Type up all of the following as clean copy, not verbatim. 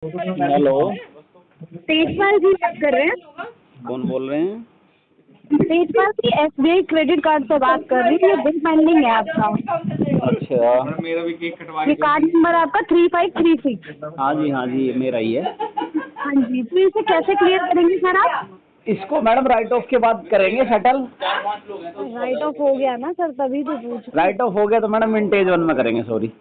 Hello. Tejpal जी बात कर रहे हैं? कौन बोल रहे हैं? तेजपाल जी SBI क्रेडिट कार्ड से बात कर रही हूँ। ये बिल पेंडिंग है आपका। अच्छा। ये कार्ड नंबर आपका 3536। हाँ जी ये मेरा ही है। हाँ जी, तो इसे कैसे क्लियर करेंगे सर आप? इसको मैडम राइट ऑफ के बाद करेंगे सेटल। राइट ऑफ हो गया ना सर, तभी तो पूछ रही हूँ। राइट ऑफ हो गया तो मैडम विंटेज वन में करेंगे, सॉरी।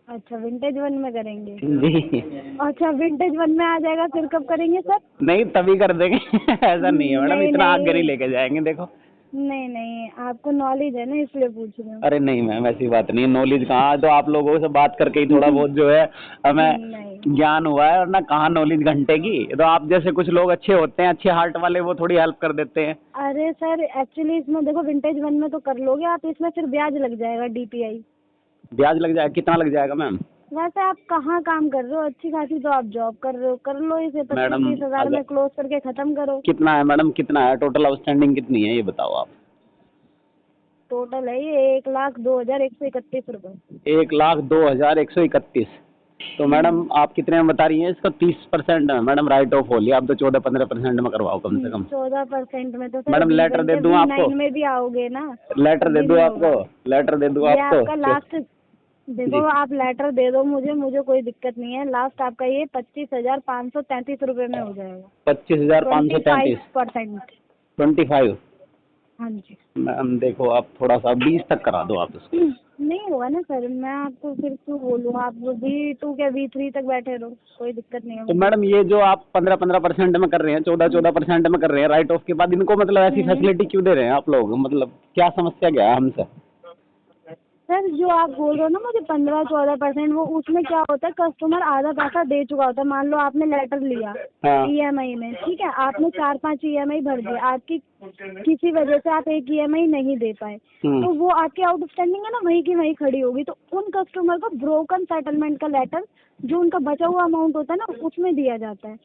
अच्छा, विंटेज वन में करेंगे। जी। अच्छा, विंटेज वन में आ जाएगा, फिर कब करेंगे सर? नहीं तभी कर देंगे। ऐसा नहीं है मैडम, नहीं इतना आगे नहीं नहीं लेके जाएंगे, देखो। नहीं, आपको नॉलेज है ना, इसलिए पूछ रही हूँ। अरे नहीं मैम, ऐसी बात नहीं है, नॉलेज कहाँ, तो आप लोगों से बात करके ही थोड़ा बहुत जो है हमें नहीं। ज्ञान हुआ है, और ना कहाँ नॉलेज घंटे की। तो आप जैसे कुछ लोग अच्छे होते हैं, अच्छे हार्ट वाले, वो थोड़ी हेल्प कर देते हैं। अरे सर, एक्चुअली इसमें देखो, विंटेज वन में तो कर लोगे आप, इसमें फिर ब्याज लग जाएगा DPI। ब्याज लग जाएगा? कितना लग जाएगा मैम? वैसे आप कहाँ काम कर रहे हो? अच्छी खासी तो आप जॉब कर रहे हो, कर लो इसे 25-30 हज़ार अगर में क्लोज करके खत्म करो। कितना है मैडम, कितना है टोटल आउटस्टैंडिंग, कितनी है ये बताओ आप। टोटल है ये 1,02,131 रुपये। 1,02,131। तो मैडम आप कितने में बता रही हैं इसका? 30% है मैडम, राइट ऑफ हो लिया, आप तो 14-15% में करवाओ कम से कम। 14% में तो सर मैडम लेटर दे दूं आपको? V9 में भी आओगे ना? लेटर दे तभी दूं नहीं आपको? होगा। लेटर दे दूं ये आपको? आपका लास्ट, देखो जी। आप लेटर दे दो मुझे कोई दिक्कत नहीं है। लास्ट आपका ये 25,533 रुपये में हो जाएगा। 25,533। 25%। 25। हाँ जी। मैम देखो, आप थोड़ा सा 20 तक करा दो आप इसको। नहीं होगा ना सर, मैं आपको फिर क्यों बोलूँ? आप V2 के V3 तक बैठे रहो, कोई दिक्कत नहीं तो होगी। मैडम ये जो आप 15% में कर रहे हैं, 14% में कर रहे हैं राइट ऑफ के बाद, इनको मतलब ऐसी फैसिलिटी क्यों दे रहे हैं आप लोग? मतलब क्या समस्या क्या है हमसे? सर जो आप बोल रहे हो ना मुझे 15-14%, वो उसमें क्या होता है, कस्टमर आधा पैसा दे चुका होता है। मान लो आपने लेटर लिया हाँ। EMI में, ठीक है, आपने 4-5 EMI भर दिए, आपकी किसी वजह से आप एक EMI नहीं दे पाए, तो वो आपकी आउटस्टैंडिंग है ना, वहीं की वहीं खड़ी होगी। तो उन कस्टमर को ब्रोकन सेटलमेंट का लेटर, जो उनका बचा हुआ अमाउंट होता है ना, उसमें दिया जाता है।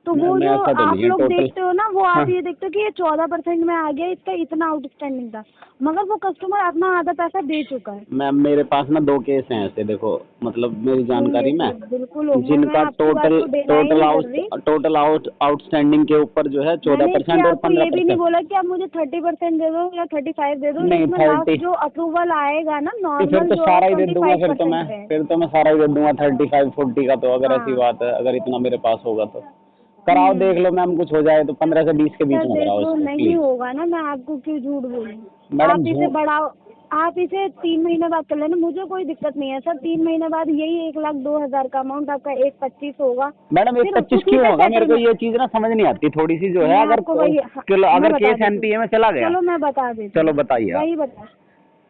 तो वो जो ऐसा तो आप नहीं है लोग टोटल। देखते हो ना, वो आप हाँ। ये देखते हो कि ये 14% में आ गया, इसका इतना आउटस्टैंडिंग था, मगर वो कस्टमर अपना आधा पैसा दे चुका है। मैम मेरे पास ना 2 केस हैं ऐसे, देखो मतलब मेरी होंगे जानकारी में, सर, बिल्कुल होंगे। मैं जिनका आपकी बात को डिनाई नहीं कर रही। टोटल आउटस्टैंडिंग के ऊपर जो है मैंने इसलिए 14% और आपको ये भी नहीं 15%। बोला कि आप मुझे 30% दे दो या 35 दे दो। नहीं इसमें 30। लास्ट जो अप्रूवल आएगा ना, तो फिर नॉर्मल तो जो है सारा ही दे दूंगा, 25% है। फिर तो मैं सारा ही दे दूंगा 35-40 का। तो अगर ऐसी हाँ। बात है, अगर इतना मेरे पास होगा तो कराओ, देख लो मैम, कुछ हो जाए तो 15 से 20 के बीच सर में कराओ देखो, इसको नहीं प्लीज। होगा ना, मैं आपको क्यों झूठ बोलूं? मैडम आप इसे बढ़ाओ, आप इसे 3 महीने बाद कर लेना, मुझे कोई दिक्कत नहीं है सर। 3 महीने बाद यही 1,02,000 का अमाउंट आपका 1,25 होगा। मैडम फिर 1,25 उसी क्यों पे होगा? मेरे को सेटलमेंट। ये चीज ना समझ नहीं आती थोड़ी सी जो है। मैं अगर आपको वही, मैं अगर बता केस देती हूँ। NPA में चला गया। चलो मैं बता देती चलो हूँ, बताइए आप। वही बता।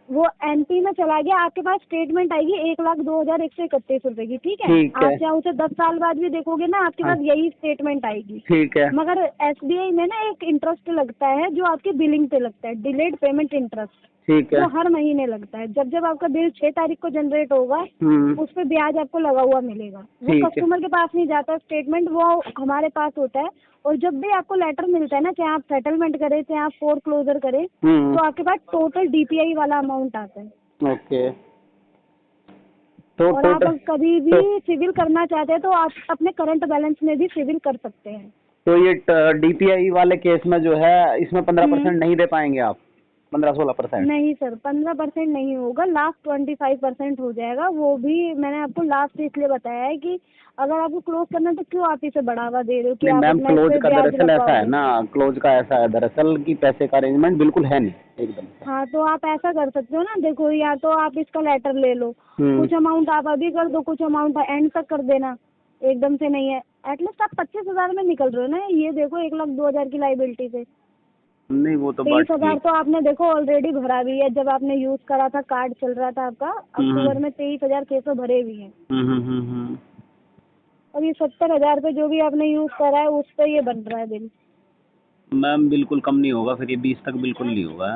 वो MP में चला गया, आपके पास स्टेटमेंट आएगी 1,02,131 रुपए की, ठीक है। ठीक है। आप चाहे उसे 10 साल बाद भी देखोगे ना, आपके हाँ। पास यही स्टेटमेंट आएगी। ठीक है। मगर SBI में ना एक इंटरेस्ट लगता है, जो आपकी बिलिंग पे लगता है, डिलेड पेमेंट इंटरेस्ट। ठीक है। वो हर महीने लगता है। जब जब आपका बिल 6 तारीख को जनरेट होगा, उस पे ब्याज आपको लगा हुआ मिलेगा। वो ठीक है। कस्टमर के पास नहीं जाता स्टेटमेंट, वो हमारे पास होता है। और जब भी आपको लेटर मिलता है ना, चाहे आप सेटलमेंट करें, चाहे आप फोर क्लोजर करें, तो आपके पास टोटल DPI वाला अमाउंट आता है। ओके। तो और आप टोटल कभी भी सिविल करना चाहते हैं तो आप अपने करंट बैलेंस में भी सिविल कर सकते हैं। तो ये DPI वाले केस में जो है, इसमें 15% नहीं दे पाएंगे आप? 15-16%? नहीं सर, 15% नहीं होगा, लास्ट 25% हो जाएगा। वो भी मैंने आपको लास्ट इसलिए बताया है कि अगर आपको क्लोज करना है तो क्यों आप इसे बढ़ावा दे रहे हो कि नहीं आप मैम, अपना इस क्लोज पे का ब्याज दरअसल ऐसा है लगवाओगे। ना, क्लोज का ऐसा है दरअसल कि पैसे का अरेंजमेंट बिल्कुल है नहीं एकदम से। हाँ, तो आप ऐसा कर सकते हो ना, देखो, या तो आप इसका लेटर ले लो, कुछ अमाउंट आप अभी कर दो, कुछ अमाउंट एंड तक कर देना, एकदम से नहीं है। एटलीस्ट आप 25,000 में निकल रहे हो ना, ये देखो 1,02,000 की लाइबिलिटी से नहीं वो तो बात 23,000 ठीक। तो आपने देखो ऑलरेडी भरा भी है। जब आपने यूज करा था, कार्ड चल रहा था आपका, अक्टूबर में 23,600 भरे भी हैं। और ये 70,000 पे जो भी आपने यूज करा है, उस पे ये बन रहा है बिल। मैम बिल्कुल कम नहीं होगा फिर, ये 20 तक बिल्कुल नहीं होगा।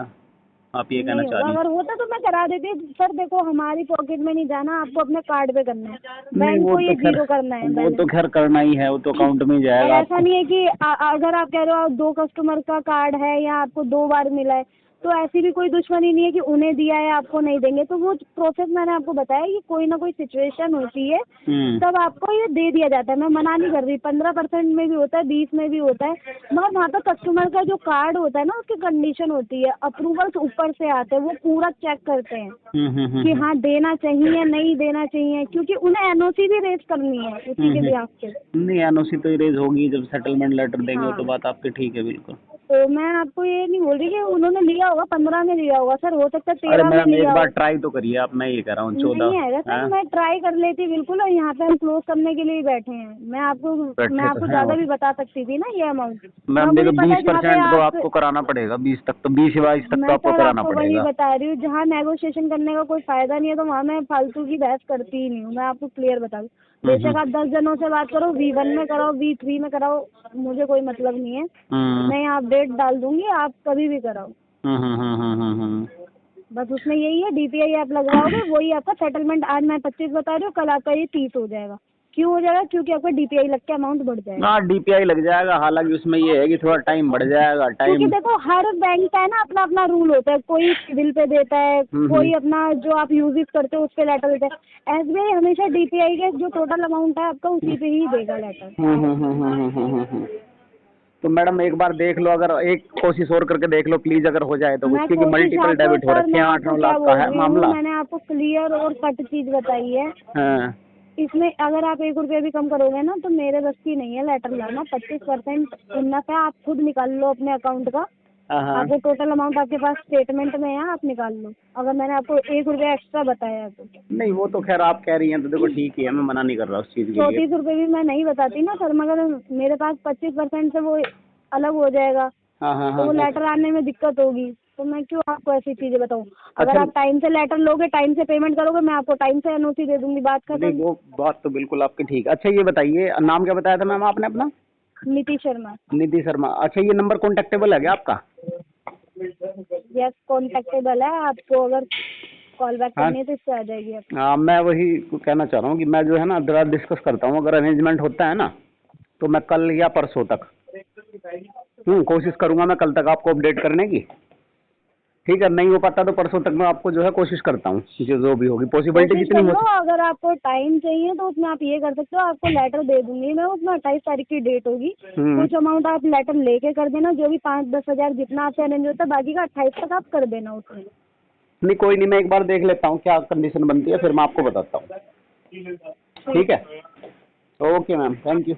आप ये कहना नहीं चाह होगा, रही हैं? अगर होता तो मैं करा देती सर। देखो, हमारी पॉकेट में नहीं जाना, आपको अपने कार्ड पे करना है, नहीं बैंक वो को तो ये खैर, जीरो करना है वो तो बैलेंस। खैर करना ही है, वो तो अकाउंट में ही और जाएगा ऐसा आपको। नहीं है कि अगर आप कह रहे हो 2 कस्टमर का कार्ड है या आपको 2 बार मिला है, तो ऐसी भी कोई दुश्मनी नहीं है कि उन्हें दिया है आपको नहीं देंगे। तो वो प्रोसेस मैंने आपको बताया कि कोई ना कोई सिचुएशन होती है तब आपको ये दे दिया जाता है। मैं मना नहीं कर रही, 15% में भी होता है, 20 में भी होता है, मगर वहाँ पे कस्टमर का जो कार्ड होता है ना उसकी कंडीशन होती है, अप्रूवल्स ऊपर से आते हैं, वो पूरा चेक करते हैं कि हाँ देना चाहिए नहीं देना चाहिए, क्योंकि उन्हें एनओसी भी रेज करनी है उसी के बिहाफ पे। नहीं, एनओसी तो रेज होगी जब सेटलमेंट लेटर देंगे। हाँ। तो बात आपकी ठीक है बिल्कुल। तो मैं आपको ये नहीं बोल रही कि उन्होंने लिया होगा 15 में लिया होगा सर, हो सकता है अरे 13 में मैम एक लिया बार हो। ट्राई तो करिए आप, मैं ये कह रहा हूँ 14। नहीं आएगा सर, मैं ट्राई कर लेती बिल्कुल, और यहाँ पे हम क्लोज करने के लिए ही बैठे हैं। मैं आपको ज्यादा भी बता सकती थी ना ये अमाउंट। मैम देखो 20% तो आपको कराना पड़ेगा, 20 तक तो 20-22 तक तो आपको कराना वही पड़ेगा। बता रही हूँ, जहाँ नेगोशिएशन करने का कोई फायदा नहीं है तो वहाँ मैं फालतू की बहस करती ही नहीं हूँ। मैं आपको क्लियर बता दूँ, बेशक आप 10 जनों से बात करो, V1 में कराओ, V3 में कराओ, मुझे कोई मतलब नहीं है। मैं यहाँ अपडेट डाल दूंगी, आप कभी भी कराओ। बस उसमें यही है, DPI आप लगवाओगे वही आपका सेटलमेंट। आज मैं 25 बता रही हूँ, कल आपका ये 30 हो जाएगा। क्यों हो जाएगा? क्योंकि आपका DPI लग के अमाउंट बढ़ जाएगा। हाँ DPI लग जाएगा, हालांकि उसमें ये है कि थोड़ा टाइम बढ़ जाएगा। क्योंकि टाइम देखो हर बैंक का है ना अपना अपना रूल होता है, कोई सिविल पे देता है, कोई अपना जो आप यूज करते हो उस पे लेटर देता है। SBI हमेशा DPI के जो टोटल अमाउंट है आपका उसी पे ही देगा लेटर। तो मैडम एक बार देख लो, अगर एक कोशिश और करके देख लो प्लीज, अगर हो जाए तो कुछ, क्योंकि कोशिश मल्टीपल आपको डेबिट हो सर, रखे मैं हैं, आपको 8-9 क्या लाख का बोल है रही हूँ, मामला। मैंने आपको क्लियर और कट चीज बताई है। हाँ। इसमें अगर आप 1 रुपया भी कम करोगे ना तो मेरे बस की नहीं है लेटर लाना। 25% इनफ है, आप खुद निकाल लो अपने अकाउंट का। आपको टोटल अमाउंट आपके पास स्टेटमेंट में है, आप निकाल लो। अगर मैंने आपको 1 रुपया एक्स्ट्रा बताया है तो। नहीं वो तो खैर आप कह रही हैं तो देखो ठीक ही है, मैं मना नहीं कर रहा उस चीज के लिए। 34 रुपये भी मैं नहीं बताती ना सर, मगर मेरे पास 25% से वो अलग हो जाएगा। तो वो लेटर आने में दिक्कत होगी, तो मैं क्यों आपको ऐसी चीजें बताऊं। अगर आप टाइम से लेटर लोगे, टाइम से पेमेंट करोगे, मैं आपको टाइम से एनओसी दे दूंगी, बात खत्म। नहीं वो बात तो बिल्कुल आपकी ठीक है। अच्छा ये बताइए, नाम क्या बताया था मैम आपने अपना? नीति शर्मा। निधि शर्मा। अच्छा ये नंबर कॉन्टेक्टेबल है क्या आपका? यस कॉन्टेक्टेबल है, आपको अगर कॉल बैक करनी है तो इससे आ जाएगी आप। हाँ मैं वही कहना चाह रहा हूँ कि मैं जो है ना जरा डिस्कस करता हूँ, अगर अरेंजमेंट होता है ना तो मैं कल या परसों तक कोशिश करूँगा, मैं कल तक आपको अपडेट करने की। ठीक है, नहीं हो पाता तो परसों तक मैं आपको जो है कोशिश करता हूँ, जो भी होगी पॉसिबिलिटी जितनी हो। अगर आपको टाइम चाहिए तो उसमें आप ये कर सकते हो, आपको लेटर दे दूंगी मैं, उसमें 28 तारीख की डेट होगी। कुछ अमाउंट आप लेटर लेके कर देना, जो भी 5-10 हजार जितना आपसे अरेंज होता है, बाकी का 28 तक आप कर देना उसमें। नहीं कोई नहीं, मैं एक बार देख लेता हूँ क्या कंडीशन बनती है, फिर मैं आपको बताता हूँ। ठीक है, ओके मैम, थैंक यू।